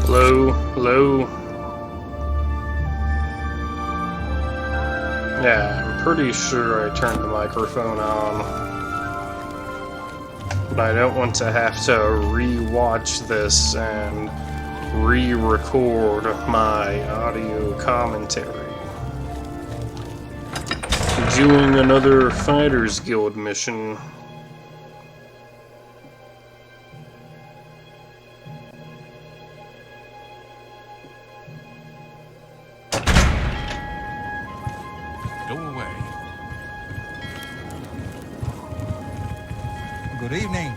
Hello? Hello? Yeah, I'm pretty sure I turned the microphone on. But I don't want to have to re-watch this and re-record my audio commentary. Doing another Fighters Guild mission. Go away. Good evening.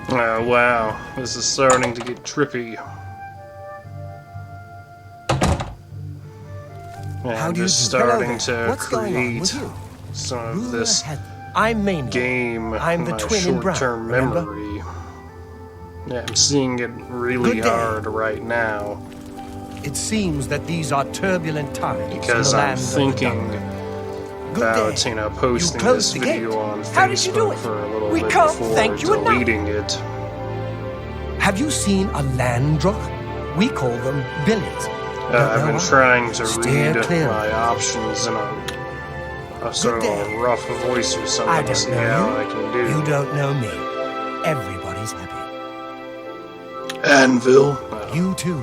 Oh wow, this is starting to get trippy. How I'm do you just do? Hello starting there. to What's going on with create you? some of this I'm Mainly. game I'm in the my twin in brown, short-term remember? memory. Yeah, I'm seeing it really Good day. hard right now It seems that these are turbulent times because in the I'm land thinking of the Good about, day. posting You this closed the gate. video on How did you do Facebook it? for a little We bit can't before thank you enough. deleting it. Have you seen a landrock? We call them billies. I've been trying to Steer read clear. my options in a sort of day. a rough voice or I something to don't see know how you. I can do. You don't know me. Everybody's happy. Anvil. You too.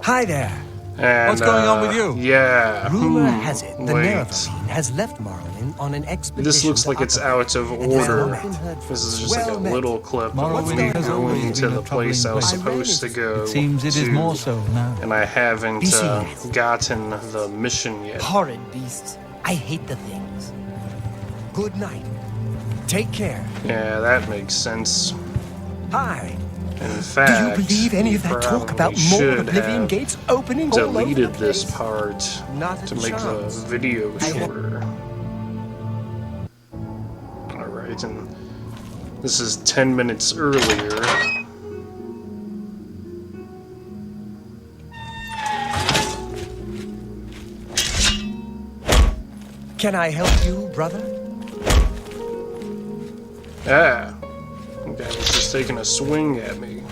Hi there. And, What's going on with you? Yeah. Rumor has it the wait. Nerevarine has left Morrowind on an expedition. This looks to like it's Oblivion, out of and has order. not been heard from. This is just Well like a met. little clip of Morrowind me has always going to been the a place I was troubling place. supposed to go. It seems it is to, more so now. And I haven't Be serious. gotten the mission yet. Horrid beasts. I hate the things. Good night. Take care. Yeah, that makes sense. Hi. In Do fact, you believe any of that talk about more should Oblivion have gates opening all over the deleted place? this part Not a to make the chance. video I have- shorter. Alright, and this is 10 minutes earlier. Can I help you, brother? Ah, that guy was just taking a swing at me.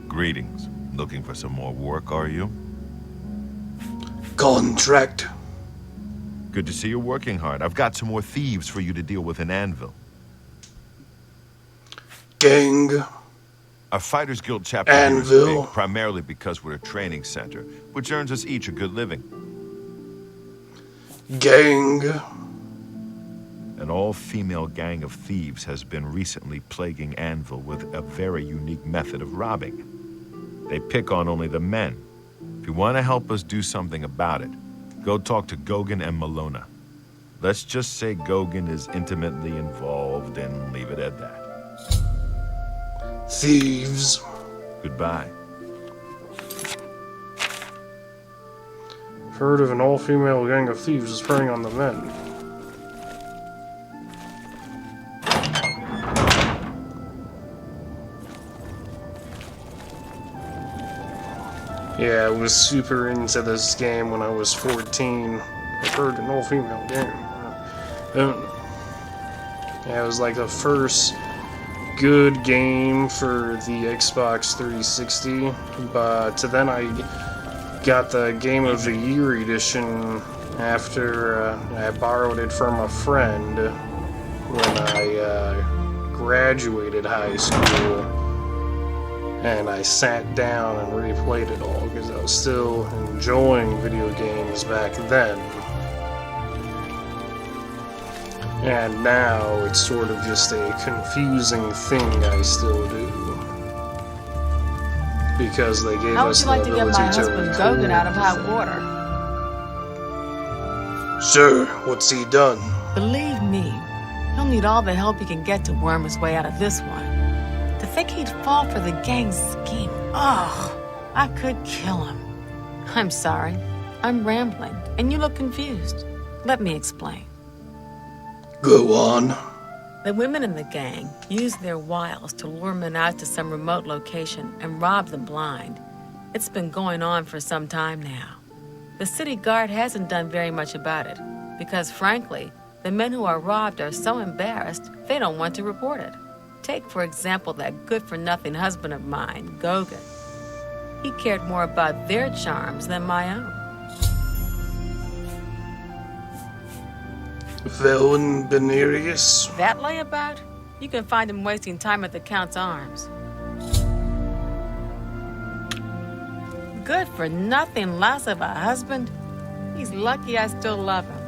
Greetings. Looking for some more work, are you? Contract. Good to see you're working hard. I've got some more thieves for you to deal with in Anvil. Gang. Our Fighters Guild chapter here is Anvil. big, primarily because we're a training center, which earns us each a good living. Gang. An all-female gang of thieves has been recently plaguing Anvil with a very unique method of robbing. They pick on only the men. If you want to help us do something about it, go talk to Gauguin and Malona. Let's just say Gauguin is intimately involved and leave it at that. Thieves. Goodbye. Heard of an all-female gang of thieves is preying on the men. Yeah, I was super into this game when I was 14. I've heard an all-female game. Yeah, it was like the first good game for the Xbox 360, but then I got the Game of the Year edition after I borrowed it from a friend when I graduated high school, and I sat down and replayed it all because I was still enjoying video games back then. And now it's sort of just a confusing thing I still do. Because they gave How would us you the like to get ability my to husband record Gauguin out of hot the water? thing. Sir, what's he done? Believe me, he'll need all the help he can get to worm his way out of this one. To think he'd fall for the gang's scheme. Ugh, I could kill him. I'm sorry. I'm rambling, and you look confused. Let me explain. Go on. The women in the gang use their wiles to lure men out to some remote location and rob them blind. It's been going on for some time now. The city guard hasn't done very much about it, because frankly, The men who are robbed are so embarrassed, they don't want to report it. Take, for example, that good-for-nothing husband of mine, Gogan. He cared more about their charms than my own. Velen Benirius? That layabout? You can find him wasting time at the Count's arms. Good-for-nothing loss of a husband? He's lucky I still love him.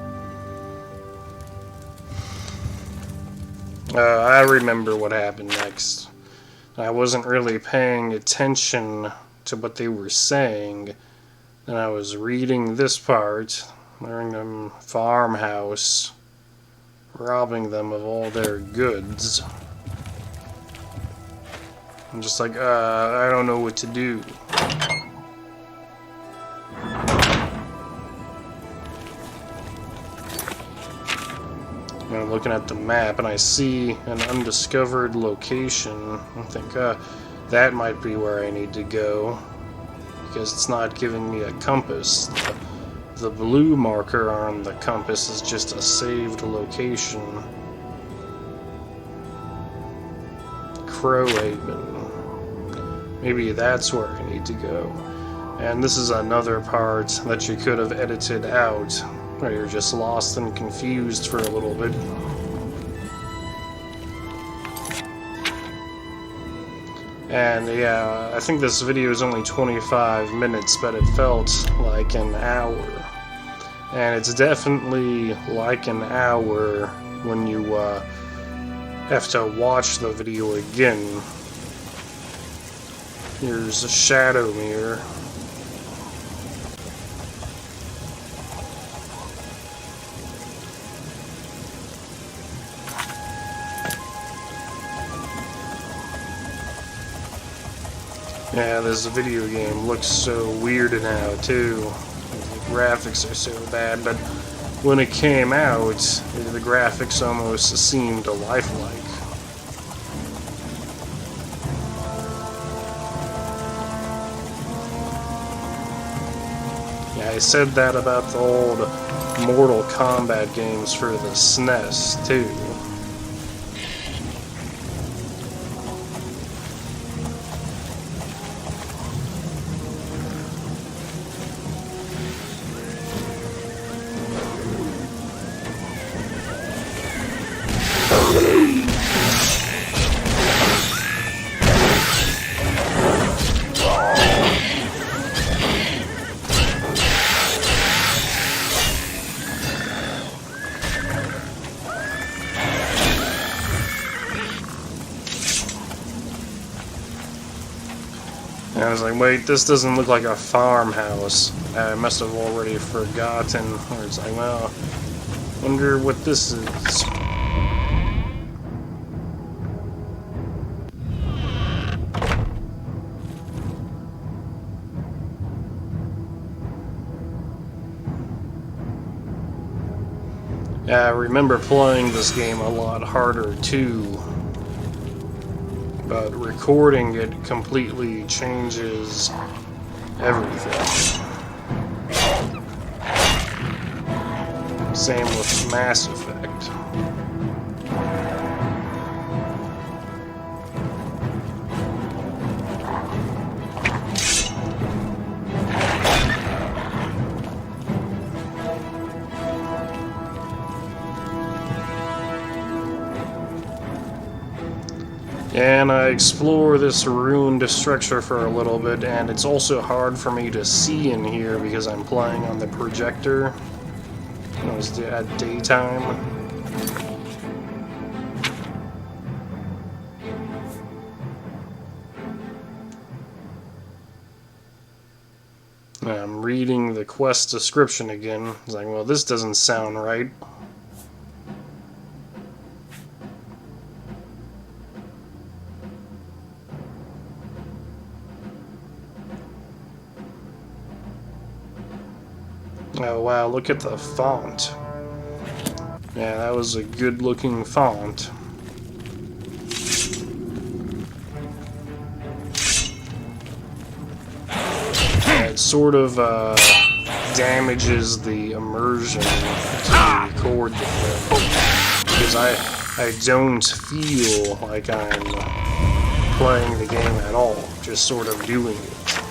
I remember what happened next. I wasn't really paying attention to what they were saying, and I was reading this part. They're in a farmhouse, robbing them of all their goods. I'm just like, I don't know what to do. I'm looking at the map and I see an undiscovered location. I think that might be where I need to go, because it's not giving me a compass. The blue marker on the compass is just a saved location. Crowhaven. Maybe that's where I need to go. And this is another part that you could have edited out, where you're just lost and confused for a little bit. And yeah, I think this video is only 25 minutes, but it felt like an hour. And it's definitely like an hour when you have to watch the video again. Here's a shadow mirror. Yeah, this video game looks so weird now, too. The graphics are so bad, but when it came out, the graphics almost seemed lifelike. Yeah, I said that about the old Mortal Kombat games for the SNES, too. And I was like, wait, this doesn't look like a farmhouse. I must have already forgotten. Or it's like, well, wonder what this is. Yeah, I remember playing this game a lot harder too. But recording it completely changes everything. Same with Mass Effect. And I explore this ruined structure for a little bit, and it's also hard for me to see in here because I'm playing on the projector. It was at daytime. I'm reading the quest description again. It's like, well, this doesn't sound right. Oh wow, look at the font. Yeah, that was a good looking font. Yeah, it's sort of damages the immersion to record the film. Because I don't feel like I'm playing the game at all, just sort of doing it.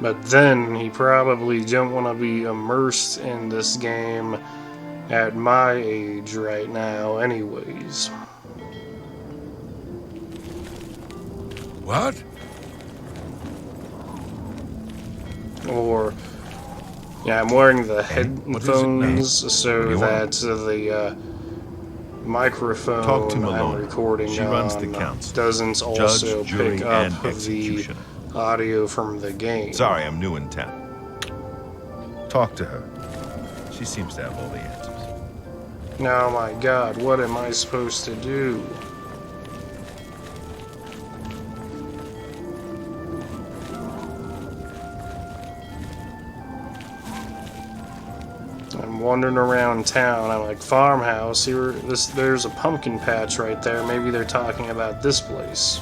But then, he probably don't want to be immersed in this game at my age right now anyways. What? Or, yeah, I'm wearing the headphones so that the microphone Talk to I'm Malone. recording She runs the on council. doesn't also Judge, jury, pick and up the executioner. audio from the game. Sorry, I'm new in town. Talk to her. She seems to have all the answers. Now, my God, what am I supposed to do? I'm wandering around town. I'm like, farmhouse. There's a pumpkin patch right there. Maybe they're talking about this place.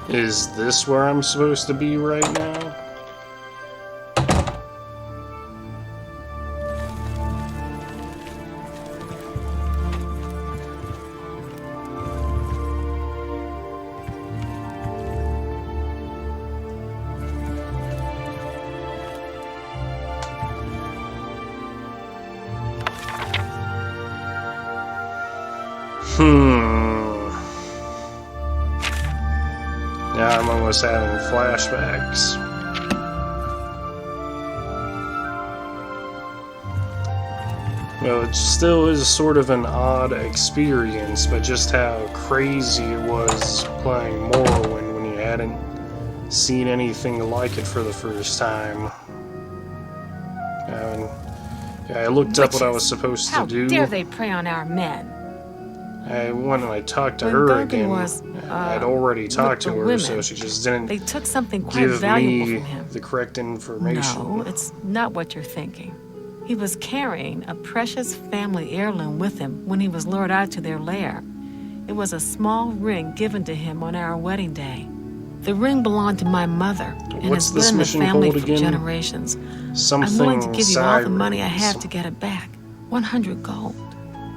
Is this where I'm supposed to be right now? Now I'm almost having flashbacks. Well, it still is sort of an odd experience, but just how crazy it was playing Morrowind when you hadn't seen anything like it for the first time. I looked up what I was supposed to do. How dare they prey on our men? When I talked to When her Bergen again, was, I'd already talked to with her, the women, so she just didn't They took something quite give valuable me from him. the correct information. No, it's not what you're thinking. He was carrying a precious family heirloom with him when he was lured out to their lair. It was a small ring given to him on our wedding day. The ring belonged to my mother and What's has this been in the mission family called for again? generations. Something I'm willing to give you all the money I Sirens. have to get it back. 100 gold.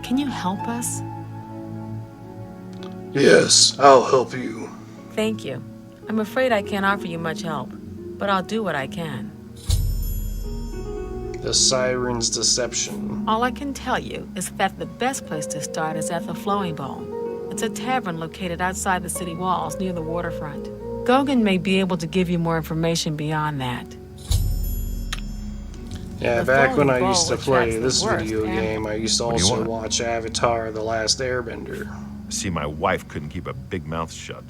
Can you help us? Yes, I'll help you. Thank you. I'm afraid I can't offer you much help, but I'll do what I can. The Siren's Deception. All I can tell you is that the best place to start is at the Flowing Bowl. It's a tavern located outside the city walls near the waterfront. Gogan may be able to give you more information beyond that. Yeah, The back when I Flowing used to Bowl play attracts the this worst video and- game, I used to What do you also want? watch Avatar: The Last Airbender. See, my wife couldn't keep her big mouth shut.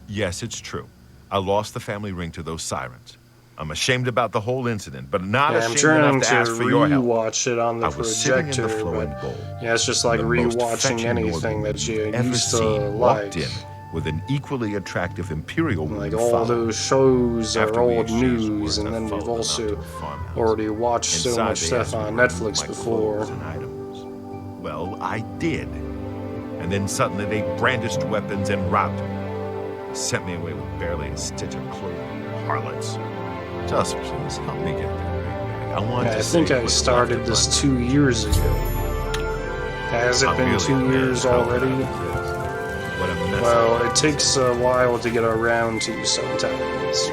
Yes, it's true. I lost the family ring to those sirens. I'm ashamed about the whole incident, but not Yeah, I'm ashamed trying enough to ask to for your help. rewatch it on the I was sitting in projector, the flowing but bowl. yeah, it's just like The most rewatching fetching anything Northern that you ever used to seen like. walked in with an equally attractive imperial Like woman all following. those shows After are we old exchanged news, words, and I then we've followed them out also to a farmhouse. already watched so Inside, much they stuff asked me on to remove Netflix my before. clothes and items. Well, I did. And then suddenly they brandished weapons and robbed me. They sent me away with barely a stitch of clothing. Harlots. Just please help me get that ring back. I want Yeah, to I think save I what's started left of this my- 2 years ago. Has it I'm been really 2 years amazed how already? bad it is. What a mess. Well, it takes a while to get around to sometimes.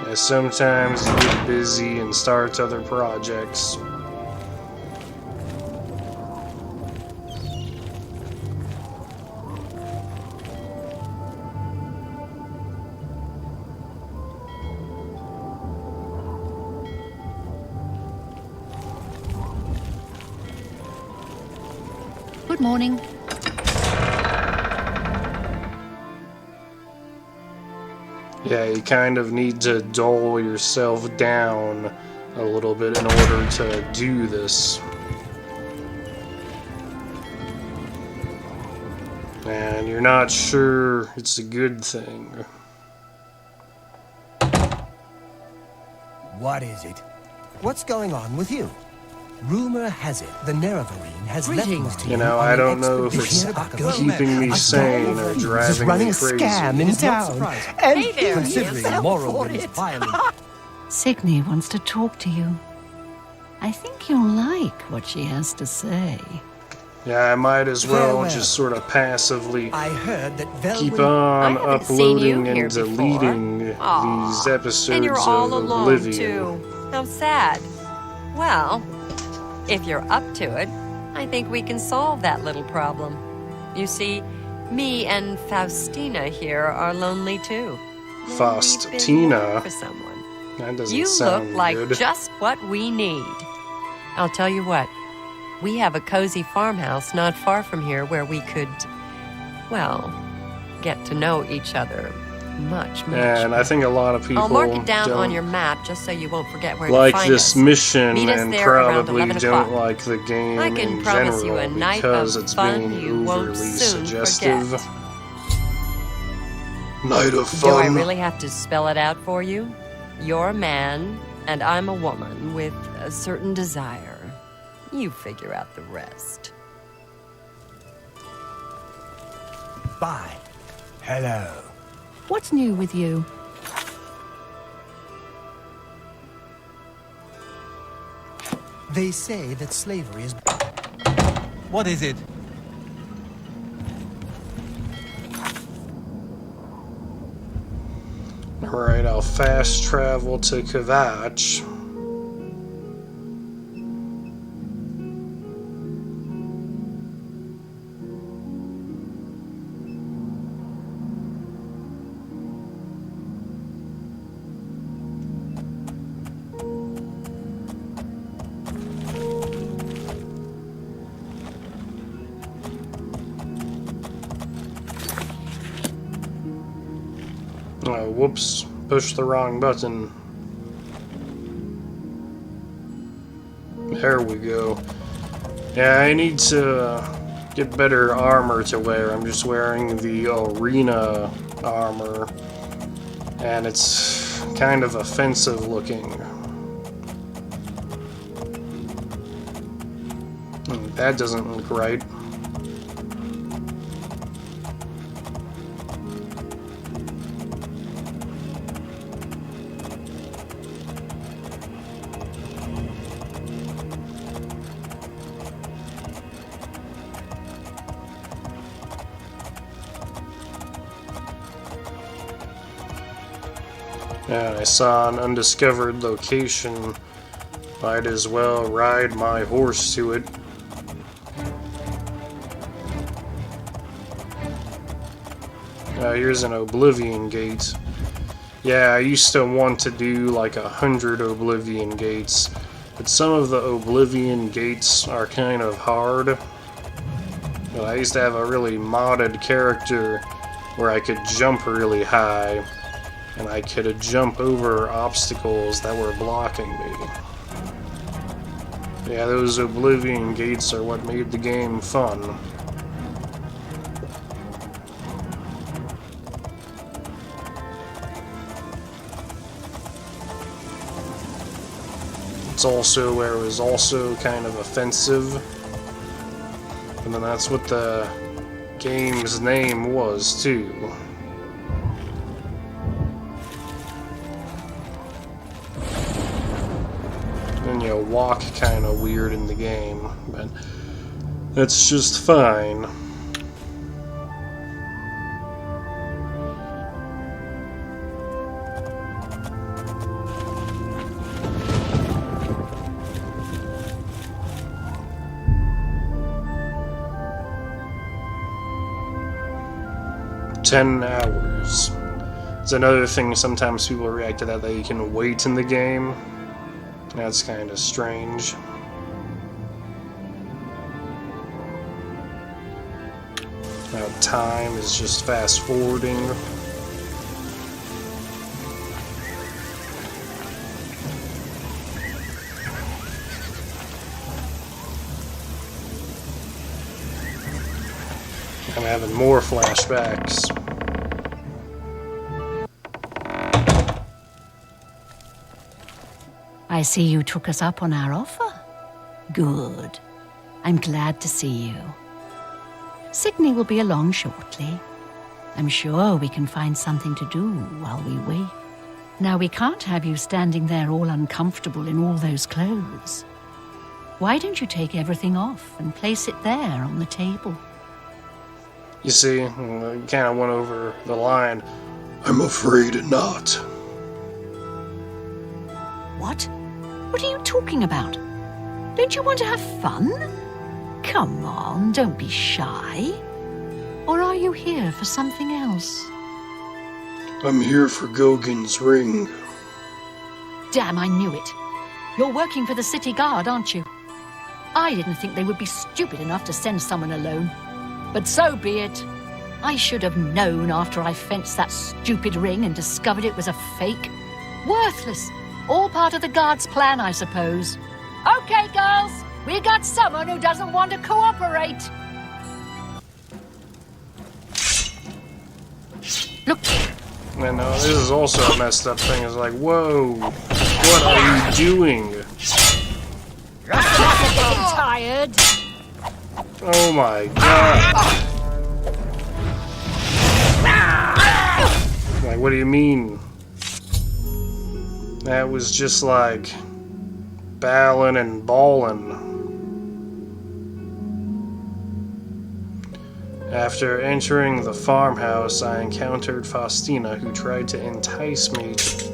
Yeah, sometimes you get busy and start other projects. Good morning. Yeah, you kind of need to dull yourself down a little bit in order to do this. and you're not sure it's a good thing. What is it? What's going on with you? Rumor has it the Nerevarine has left Martin. You know, I don't know if it's keeping me sane or driving me crazy. Scam in town. And Hey there, considering moral is violent. Signy wants to talk to you. I think you'll like what she has to say. Yeah, I might as well Farewell. just sort of passively I heard that keep Velwyn... on I haven't seen you uploading here and before. deleting Aw, these episodes and you're all of alone, Oblivion. too. How sad. Well, if you're up to it, I think we can solve that little problem. You see, me and Faustina here are lonely, too. We've been Faustina? looking for someone. That doesn't You sound look like good. just what we need. I'll tell you what. We have a cozy farmhouse not far from here where we could, well, get to know each other much. And I think a lot of people I'll mark it down don't on your map just so you won't forget where like to find this us. mission Meet us and there around probably 11 don't o'clock. like the game I can in promise general you a night because of it's fun being you won't overly soon suggestive. forget. Night of Do I fun. really have to spell it out for you? You're a man, and I'm a woman with a certain desire. You figure out the rest. Bye. Hello. What's new with you? They say that slavery is... What is it? Alright, I'll fast travel to Kvatch. Oh, whoops. Pushed the wrong button. There we go. Yeah, I need to get better armor to wear. I'm just wearing the arena armor, and it's kind of offensive looking. That doesn't look right. And I saw an undiscovered location. Might as well ride my horse to it. Here's an Oblivion gate. Yeah, I used to want to do like 100 Oblivion gates, but some of the Oblivion gates are kind of hard. But I used to have a really modded character where I could jump really high, and I could jump over obstacles that were blocking me. Yeah, those Oblivion gates are what made the game fun. It's also where it was also kind of offensive. And then that's what the game's name was, too. And you walk kind of weird in the game, but that's just fine. $10. It's another thing, sometimes people react to that you can wait in the game. That's kind of strange. Now time is just fast forwarding. And having more flashbacks. I see you took us up on our offer. Good. I'm glad to see you. Sydney will be along shortly. I'm sure we can find something to do while we wait. Now, we can't have you standing there all uncomfortable in all those clothes. Why don't you take everything off and place it there on the table? You see, you kind of went over the line. I'm afraid not. What? What are you talking about? Don't you want to have fun? Come on, don't be shy. Or are you here for something else? I'm here for Gauguin's ring. Damn, I knew it. You're working for the city guard, aren't you? I didn't think they would be stupid enough to send someone alone. But so be it. I should have known after I fenced that stupid ring and discovered it was a fake. Worthless. All part of the guard's plan, I suppose. Okay, girls. We got someone who doesn't want to cooperate. Look. And this is also a messed up thing. It's like, whoa, what are you doing? Getting tired. Oh my god. Like, what do you mean? That was just like ballin' and ballin'. After entering the farmhouse, I encountered Faustina, who tried to entice me to...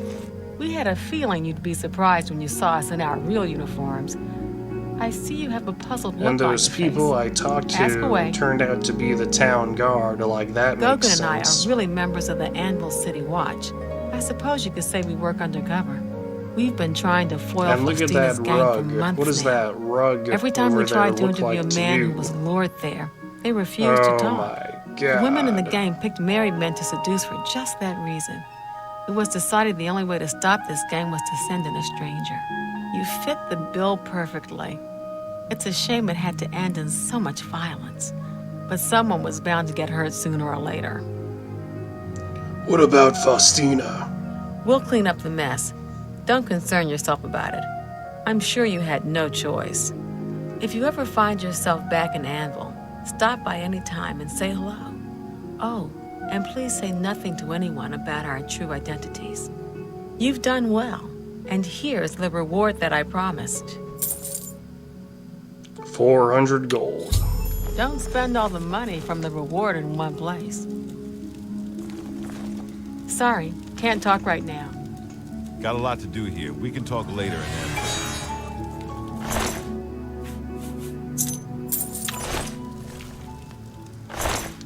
We had a feeling you'd be surprised when you saw us in our real uniforms. I see you have a puzzled look on And your those face. people I talked Ask to away. turned out to be the town guard. Like, that makes Gauguin sense. and I are really members of the Anvil City Watch. I suppose you could say we work undercover. We've been trying to foil And look at Faustina's that gang for rug. months What does now. that rug Every time we over tried there to look interview like a man you? who was lured there, they refused to talk. My The god. women in the gang picked married men to seduce for just that reason. It was decided the only way to stop this gang was to send in a stranger. You fit the bill perfectly. It's a shame it had to end in so much violence. But someone was bound to get hurt sooner or later. What about Faustina? We'll clean up the mess. Don't concern yourself about it. I'm sure you had no choice. If you ever find yourself back in Anvil, stop by any time and say hello. Oh, and please say nothing to anyone about our true identities. You've done well, and here's the reward that I promised. 400 gold. Don't spend all the money from the reward in one place. Sorry, can't talk right now. Got a lot to do here. We can talk later, and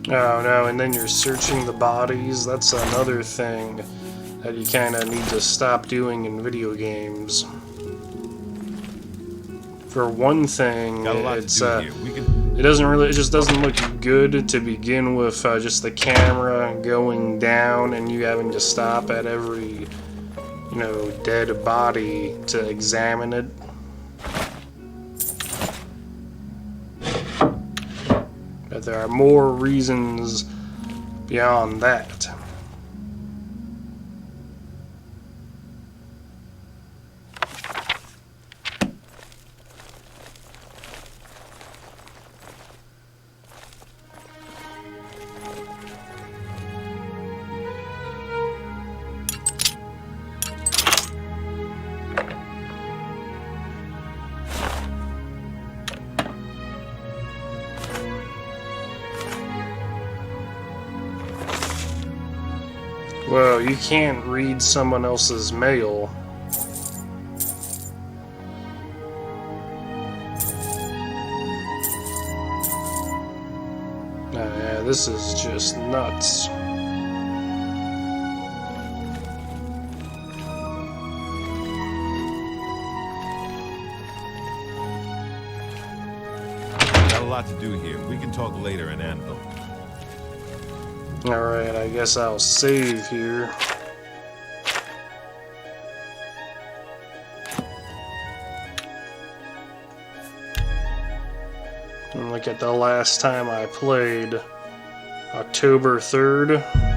Oh no, and then you're searching the bodies. That's another thing that you kind of need to stop doing in video games. For one thing, got a lot it's to do here. We can. it just doesn't look good to begin with. Just the camera going down and you having to stop at every, dead body to examine it. But there are more reasons beyond that. Whoa, you can't read someone else's mail. Yeah, this is just nuts. Got a lot to do here. We can talk later in Anvil. Alright, I guess I'll save here. And look at the last time I played. October 3rd.